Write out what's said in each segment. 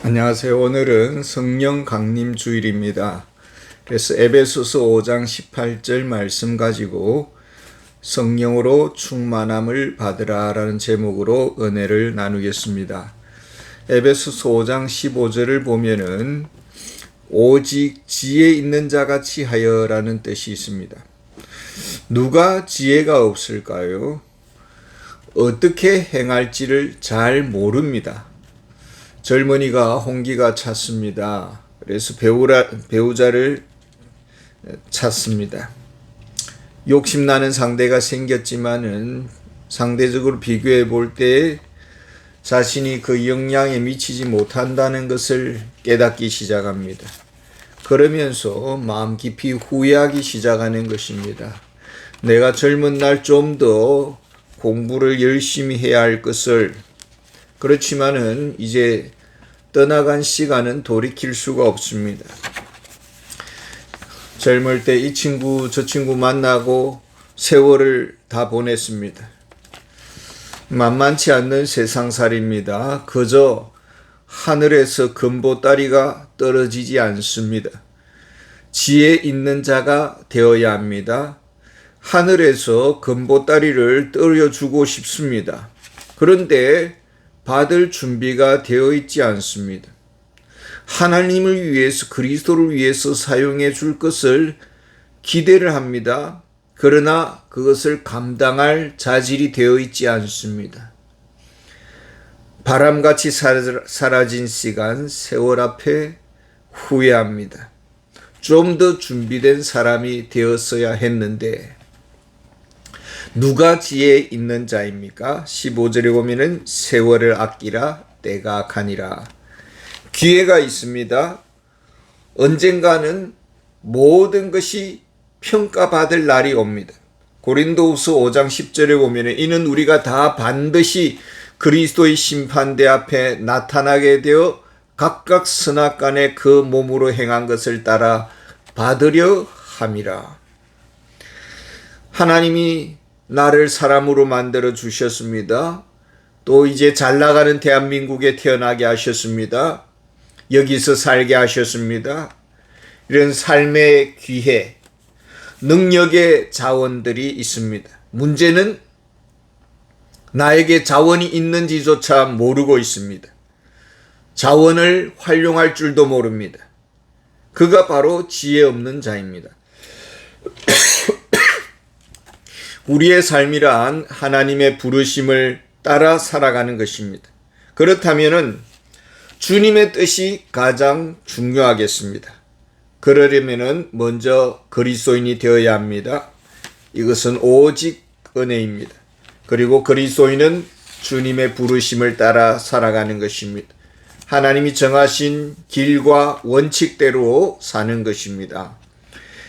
안녕하세요. 오늘은 성령 강림 주일입니다. 그래서 에베소서 5장 18절 말씀 가지고 성령으로 충만함을 받으라 라는 제목으로 은혜를 나누겠습니다. 에베소서 5장 15절을 보면은 오직 지혜 있는 자같이 하여 라는 뜻이 있습니다. 누가 지혜가 없을까요? 어떻게 행할지를 잘 모릅니다. 젊은이가 홍기가 찼습니다. 그래서 배우자를 찾습니다. 욕심나는 상대가 생겼지만은 상대적으로 비교해 볼 때 자신이 그 역량에 미치지 못한다는 것을 깨닫기 시작합니다. 그러면서 마음 깊이 후회하기 시작하는 것입니다. 내가 젊은 날 좀 더 공부를 열심히 해야 할 것을, 그렇지만은 이제 떠나간 시간은 돌이킬 수가 없습니다. 젊을 때 이 친구 저 친구 만나고 세월을 다 보냈습니다. 만만치 않는 세상살이입니다. 그저 하늘에서 금보따리가 떨어지지 않습니다. 지혜 있는 자가 되어야 합니다. 하늘에서 금보따리를 떨어주고 싶습니다. 그런데 받을 준비가 되어 있지 않습니다. 하나님을 위해서, 그리스도를 위해서 사용해 줄 것을 기대를 합니다. 그러나 그것을 감당할 자질이 되어 있지 않습니다. 바람같이 사라진 시간, 세월 앞에 후회합니다. 좀 더 준비된 사람이 되었어야 했는데, 누가 지혜 있는 자입니까? 15절에 보면은 세월을 아끼라 때가 악하니라. 기회가 있습니다. 언젠가는 모든 것이 평가받을 날이 옵니다. 고린도후서 5장 10절에 보면은 이는 우리가 다 반드시 그리스도의 심판대 앞에 나타나게 되어 각각 선악간에 그 몸으로 행한 것을 따라 받으려 함이라. 하나님이 나를 사람으로 만들어 주셨습니다. 또 이제 잘 나가는 대한민국에 태어나게 하셨습니다. 여기서 살게 하셨습니다. 이런 삶의 기회, 능력의 자원들이 있습니다. 문제는 나에게 자원이 있는지조차 모르고 있습니다. 자원을 활용할 줄도 모릅니다. 그가 바로 지혜 없는 자입니다. 우리의 삶이란 하나님의 부르심을 따라 살아가는 것입니다. 그렇다면은 주님의 뜻이 가장 중요하겠습니다. 그러려면은 먼저 그리스도인이 되어야 합니다. 이것은 오직 은혜입니다. 그리고 그리스도인은 주님의 부르심을 따라 살아가는 것입니다. 하나님이 정하신 길과 원칙대로 사는 것입니다.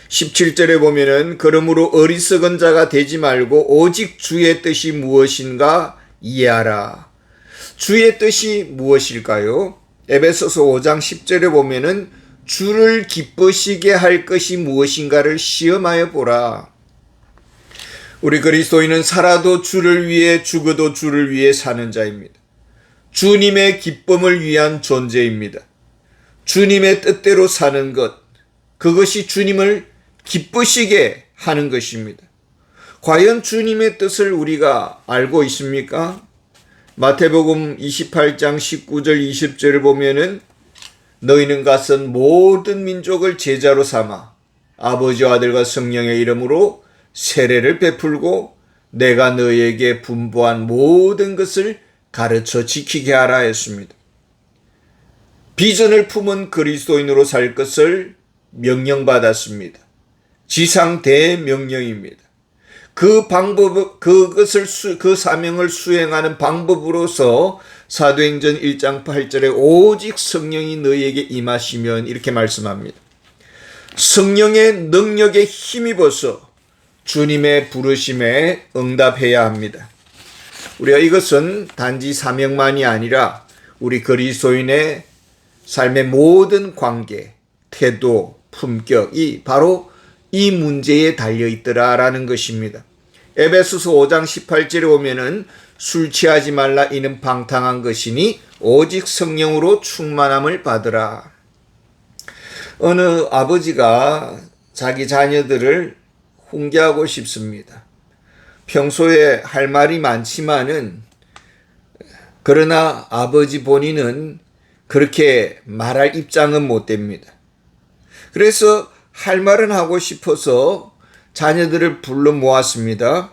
17절에 보면은 그러므로 어리석은 자가 되지 말고 오직 주의 뜻이 무엇인가 이해하라. 주의 뜻이 무엇일까요? 에베소서 5장 10절에 보면은 주를 기쁘시게 할 것이 무엇인가를 시험하여 보라. 우리 그리스도인은 살아도 주를 위해 죽어도 주를 위해 사는 자입니다. 주님의 기쁨을 위한 존재입니다. 주님의 뜻대로 사는 것, 그것이 주님을 기쁘시게 하는 것입니다. 과연 주님의 뜻을 우리가 알고 있습니까? 마태복음 28장 19절 20절을 보면은 너희는 가서 모든 민족을 제자로 삼아 아버지와 아들과 성령의 이름으로 세례를 베풀고 내가 너희에게 분부한 모든 것을 가르쳐 지키게 하라 했습니다. 비전을 품은 그리스도인으로 살 것을 명령받았습니다. 지상 대명령입니다. 그 사명을 수행하는 방법으로서 사도행전 1장 8절에 오직 성령이 너희에게 임하시면 이렇게 말씀합니다. 성령의 능력에 힘입어서 주님의 부르심에 응답해야 합니다. 우리가 이것은 단지 사명만이 아니라 우리 그리스도인의 삶의 모든 관계, 태도, 품격이 바로 이 문제에 달려있더라라는 것입니다. 에베소서 5장 18절에 보면은 술 취하지 말라 이는 방탕한 것이니 오직 성령으로 충만함을 받으라. 어느 아버지가 자기 자녀들을 훈계하고 싶습니다. 평소에 할 말이 많지만은 그러나 아버지 본인은 그렇게 말할 입장은 못 됩니다. 그래서 할 말은 하고 싶어서 자녀들을 불러 모았습니다.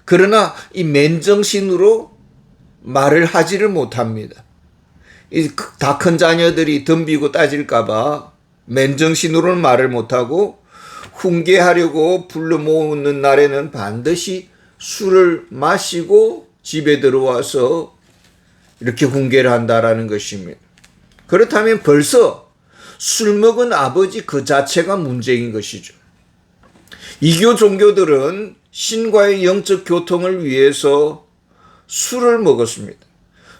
그러나 이 맨정신으로 말을 하지를 못합니다. 이 다 큰 자녀들이 덤비고 따질까봐 맨정신으로는 말을 못하고 훈계하려고 불러 모으는 날에는 반드시 술을 마시고 집에 들어와서 이렇게 훈계를 한다라는 것입니다. 그렇다면 벌써 술 먹은 아버지 그 자체가 문제인 것이죠. 이교 종교들은 신과의 영적 교통을 위해서 술을 먹었습니다.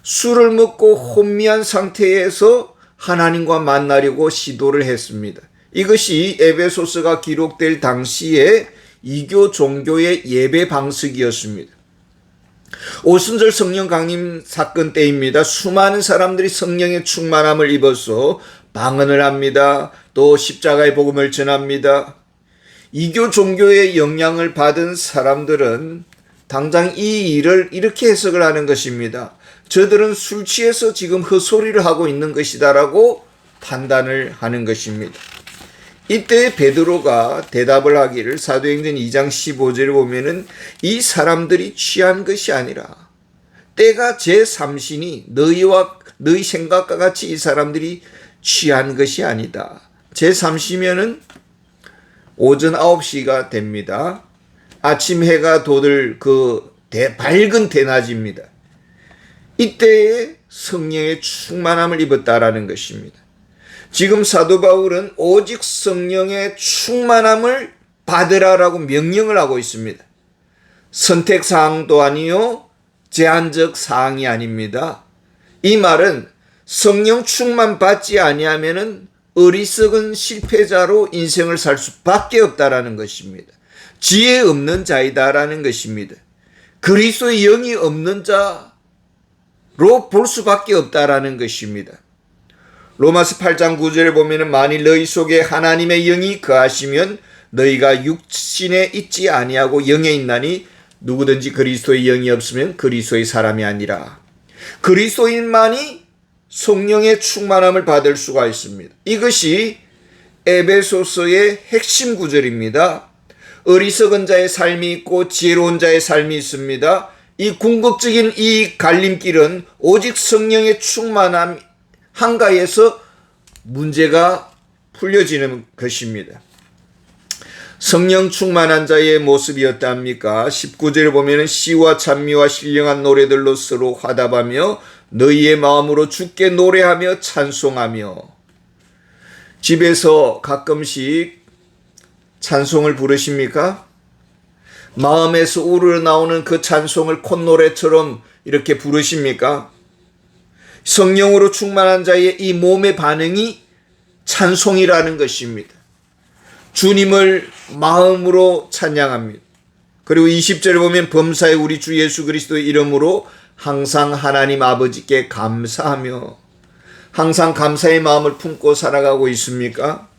술을 먹고 혼미한 상태에서 하나님과 만나려고 시도를 했습니다. 이것이 에베소서가 기록될 당시에 이교 종교의 예배 방식이었습니다. 오순절 성령 강림 사건 때입니다. 수많은 사람들이 성령의 충만함을 입어서 방언을 합니다. 또 십자가의 복음을 전합니다. 이교 종교의 영향을 받은 사람들은 당장 이 일을 이렇게 해석을 하는 것입니다. 저들은 술 취해서 지금 헛소리를 하고 있는 것이다라고 판단을 하는 것입니다. 이때 베드로가 대답을 하기를 사도행전 2장 15절에 보면은 이 사람들이 취한 것이 아니라 때가 제3신이 너희 생각과 같이 이 사람들이 취한 것이 아니다. 제3시면은 오전 9시가 됩니다. 아침 해가 돋을 밝은 대낮입니다. 이때에 성령의 충만함을 입었다라는 것입니다. 지금 사도 바울은 오직 성령의 충만함을 받으라라고 명령을 하고 있습니다. 선택사항도 아니요 제한적 사항이 아닙니다. 이 말은 성령 충만 받지 아니하면은 어리석은 실패자로 인생을 살 수밖에 없다라는 것입니다. 지혜 없는 자이다라는 것입니다. 그리스도의 영이 없는 자로 볼 수밖에 없다라는 것입니다. 로마서 8장 9절에 보면은 만일 너희 속에 하나님의 영이 거하시면 너희가 육신에 있지 아니하고 영에 있나니 누구든지 그리스도의 영이 없으면 그리스도의 사람이 아니라. 그리스도인만이 성령의 충만함을 받을 수가 있습니다. 이것이 에베소서의 핵심 구절입니다. 어리석은 자의 삶이 있고 지혜로운 자의 삶이 있습니다. 이 궁극적인 이 갈림길은 오직 성령의 충만함 한가에서 문제가 풀려지는 것입니다. 성령 충만한 자의 모습이 어떠합니까? 19절에 보면 시와 찬미와 신령한 노래들로 서로 화답하며 너희의 마음으로 주께 노래하며 찬송하며. 집에서 가끔씩 찬송을 부르십니까? 마음에서 우러나오는 그 찬송을 콧노래처럼 이렇게 부르십니까? 성령으로 충만한 자의 이 몸의 반응이 찬송이라는 것입니다. 주님을 마음으로 찬양합니다. 그리고 20절에 보면 범사에 우리 주 예수 그리스도의 이름으로 항상 하나님 아버지께 감사하며. 항상 감사의 마음을 품고 살아가고 있습니까?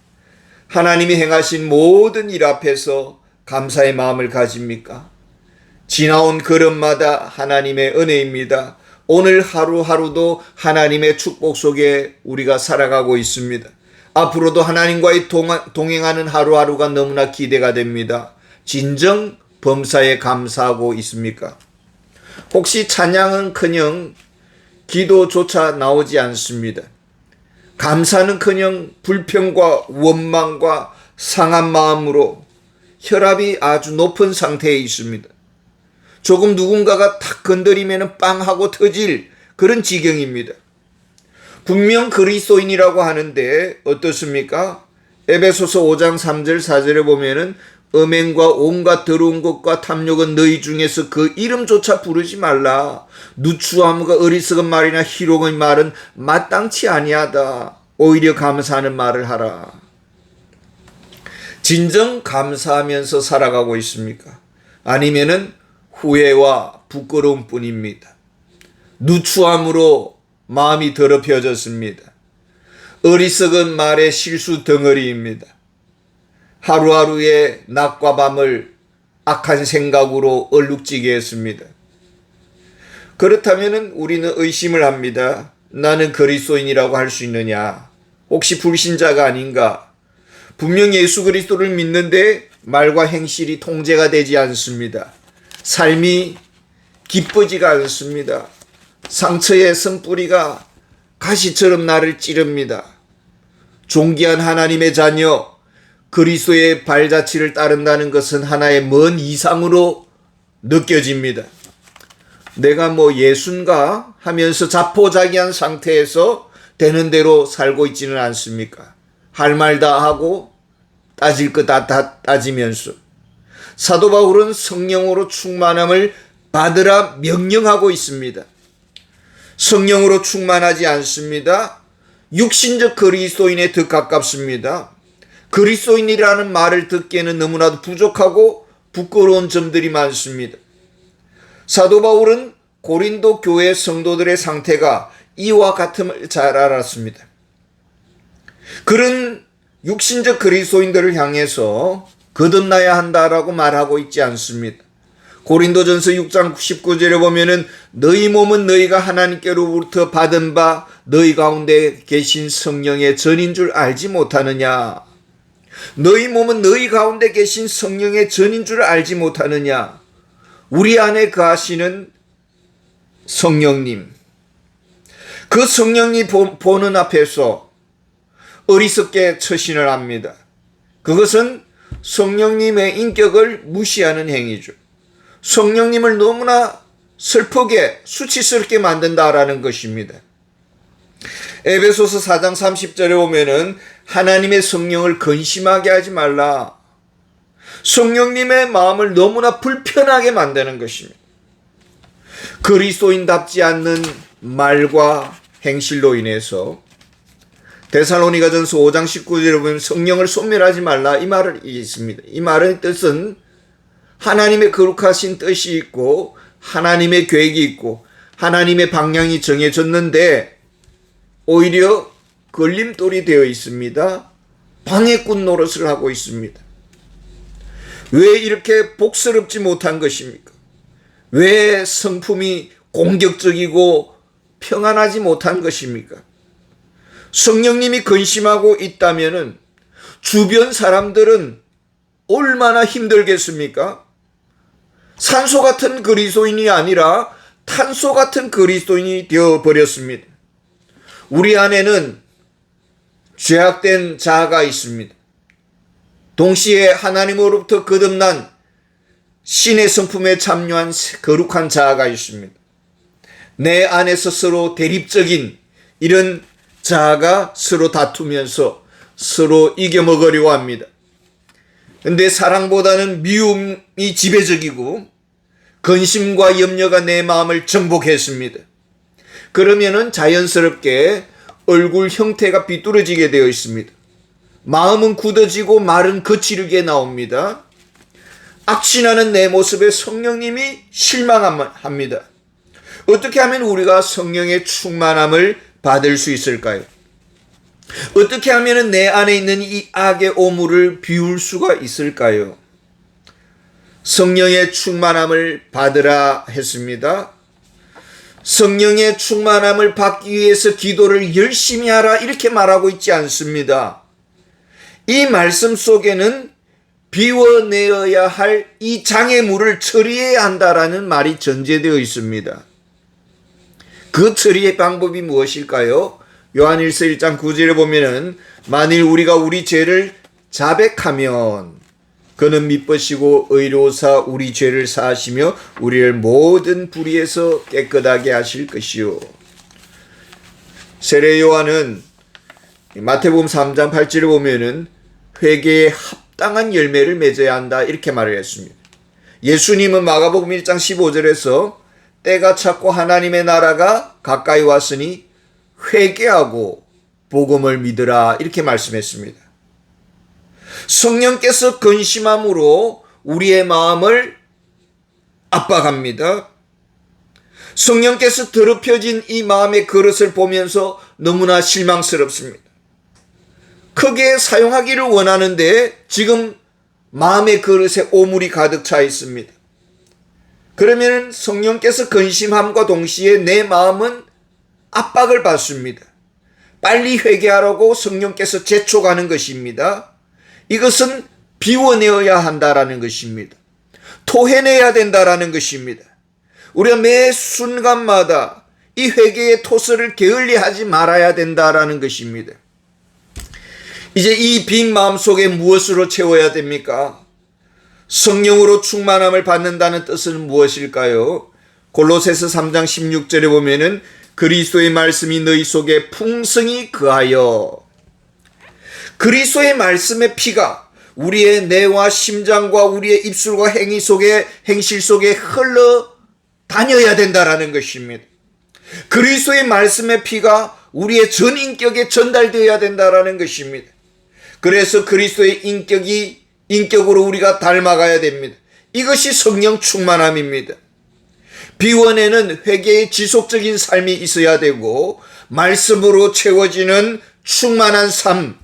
하나님이 행하신 모든 일 앞에서 감사의 마음을 가집니까? 지나온 걸음마다 하나님의 은혜입니다. 오늘 하루하루도 하나님의 축복 속에 우리가 살아가고 있습니다. 앞으로도 하나님과의 동행하는 하루하루가 너무나 기대가 됩니다. 진정 범사에 감사하고 있습니까? 혹시 찬양은커녕 기도조차 나오지 않습니다. 감사는커녕 불평과 원망과 상한 마음으로 혈압이 아주 높은 상태에 있습니다. 조금 누군가가 탁 건드리면 빵 하고 터질 그런 지경입니다. 분명 그리스도인이라고 하는데 어떻습니까? 에베소서 5장 3절 4절에 보면은 음행과 온갖 더러운 것과 탐욕은 너희 중에서 그 이름조차 부르지 말라. 누추함과 어리석은 말이나 희롱의 말은 마땅치 아니하다. 오히려 감사하는 말을 하라. 진정 감사하면서 살아가고 있습니까? 아니면은 후회와 부끄러움 뿐입니다. 누추함으로 마음이 더럽혀졌습니다. 어리석은 말의 실수 덩어리입니다. 하루하루의 낮과 밤을 악한 생각으로 얼룩지게 했습니다. 그렇다면 우리는 의심을 합니다. 나는 그리스도인이라고 할 수 있느냐? 혹시 불신자가 아닌가? 분명 예수 그리스도를 믿는데 말과 행실이 통제가 되지 않습니다. 삶이 기쁘지가 않습니다. 상처의 쓴뿌리가 가시처럼 나를 찌릅니다. 존귀한 하나님의 자녀, 그리스도의 발자취를 따른다는 것은 하나의 먼 이상으로 느껴집니다. 내가 예순가 하면서 자포자기한 상태에서 되는 대로 살고 있지는 않습니까? 할 말 다 하고 따질 것 다 따지면서. 사도 바울은 성령으로 충만함을 받으라 명령하고 있습니다. 성령으로 충만하지 않습니다. 육신적 그리스도인에 더 가깝습니다. 그리스도인이라는 말을 듣기에는 너무나도 부족하고 부끄러운 점들이 많습니다. 사도 바울은 고린도 교회 성도들의 상태가 이와 같음을 잘 알았습니다. 그런 육신적 그리스도인들을 향해서 거듭나야 한다라고 말하고 있지 않습니다. 고린도전서 6장 19절에 보면은 너희 몸은 너희가 하나님께로부터 받은 바 너희 가운데 계신 성령의 전인 줄 알지 못하느냐. 너희 몸은 너희 가운데 계신 성령의 전인 줄 알지 못하느냐. 우리 안에 거하시는 성령님, 그 성령이 보는 앞에서 어리석게 처신을 합니다. 그것은 성령님의 인격을 무시하는 행위죠. 성령님을 너무나 슬프게 수치스럽게 만든다라는 것입니다. 에베소서 4장 30절에 보면은 하나님의 성령을 근심하게 하지 말라. 성령님의 마음을 너무나 불편하게 만드는 것입니다. 그리스도인답지 않는 말과 행실로 인해서 데살로니가전서 5장 19절에 보면 성령을 소멸하지 말라 이 말이 있습니다. 이 말의 뜻은 하나님의 거룩하신 뜻이 있고 하나님의 계획이 있고 하나님의 방향이 정해졌는데 오히려 걸림돌이 되어 있습니다. 방해꾼 노릇을 하고 있습니다. 왜 이렇게 복스럽지 못한 것입니까? 왜 성품이 공격적이고 평안하지 못한 것입니까? 성령님이 근심하고 있다면은 주변 사람들은 얼마나 힘들겠습니까? 산소 같은 그리스도인이 아니라 탄소 같은 그리스도인이 되어버렸습니다. 우리 안에는 죄악된 자아가 있습니다. 동시에 하나님으로부터 거듭난 신의 성품에 참여한 거룩한 자아가 있습니다. 내 안에서 서로 대립적인 이런 자아가 서로 다투면서 서로 이겨먹으려고 합니다. 그런데 사랑보다는 미움이 지배적이고 근심과 염려가 내 마음을 정복했습니다. 그러면은 자연스럽게 얼굴 형태가 비뚤어지게 되어 있습니다. 마음은 굳어지고 말은 거칠게 나옵니다. 악취나는 내 모습에 성령님이 실망합니다. 어떻게 하면 우리가 성령의 충만함을 받을 수 있을까요? 어떻게 하면 내 안에 있는 이 악의 오물을 비울 수가 있을까요? 성령의 충만함을 받으라 했습니다. 성령의 충만함을 받기 위해서 기도를 열심히 하라 이렇게 말하고 있지 않습니다. 이 말씀 속에는 비워내어야 할 이 장애물을 처리해야 한다라는 말이 전제되어 있습니다. 그 처리의 방법이 무엇일까요? 요한일서 1장 9절에 보면은 만일 우리가 우리 죄를 자백하면 그는 미쁘시고 의로우사 우리 죄를 사하시며 우리를 모든 불의에서 깨끗하게 하실 것이요. 세례 요한은 마태복음 3장 8절에 보면은 회개에 합당한 열매를 맺어야 한다 이렇게 말을 했습니다. 예수님은 마가복음 1장 15절에서 때가 찼고 하나님의 나라가 가까이 왔으니 회개하고 복음을 믿으라 이렇게 말씀했습니다. 성령께서 근심함으로 우리의 마음을 압박합니다. 성령께서 더럽혀진 이 마음의 그릇을 보면서 너무나 실망스럽습니다. 크게 사용하기를 원하는데 지금 마음의 그릇에 오물이 가득 차 있습니다. 그러면 성령께서 근심함과 동시에 내 마음은 압박을 받습니다. 빨리 회개하라고 성령께서 재촉하는 것입니다. 이것은 비워내어야 한다라는 것입니다. 토해내야 된다라는 것입니다. 우리가 매 순간마다 이 회개의 토설을 게을리하지 말아야 된다라는 것입니다. 이제 이 빈 마음 속에 무엇으로 채워야 됩니까? 성령으로 충만함을 받는다는 뜻은 무엇일까요? 골로새서 3장 16절에 보면은 그리스도의 말씀이 너희 속에 풍성히 거하여, 그리스도의 말씀의 피가 우리의 뇌와 심장과 우리의 입술과 행실 속에 흘러 다녀야 된다라는 것입니다. 그리스도의 말씀의 피가 우리의 전 인격에 전달되어야 된다라는 것입니다. 그래서 그리스도의 인격으로 우리가 닮아가야 됩니다. 이것이 성령 충만함입니다. 비원에는 회개의 지속적인 삶이 있어야 되고 말씀으로 채워지는 충만한 삶.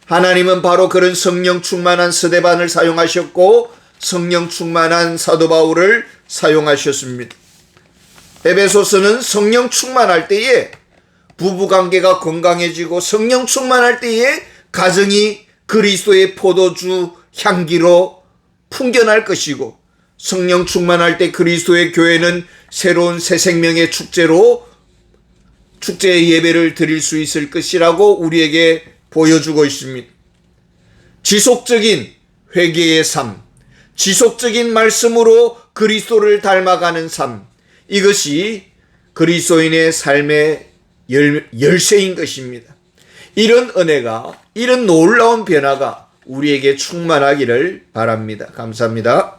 하나님은 바로 그런 성령 충만한 스데반을 사용하셨고 성령 충만한 사도 바울을 사용하셨습니다. 에베소서는 성령 충만할 때에 부부관계가 건강해지고 성령 충만할 때에 가정이 그리스도의 포도주 향기로 풍겨날 것이고 성령 충만할 때 그리스도의 교회는 새로운 새 생명의 축제의 예배를 드릴 수 있을 것이라고 우리에게 보여주고 있습니다. 지속적인 회개의 삶, 지속적인 말씀으로 그리스도를 닮아가는 삶, 이것이 그리스도인의 삶의 열쇠인 것입니다. 이런 은혜가, 이런 놀라운 변화가 우리에게 충만하기를 바랍니다. 감사합니다.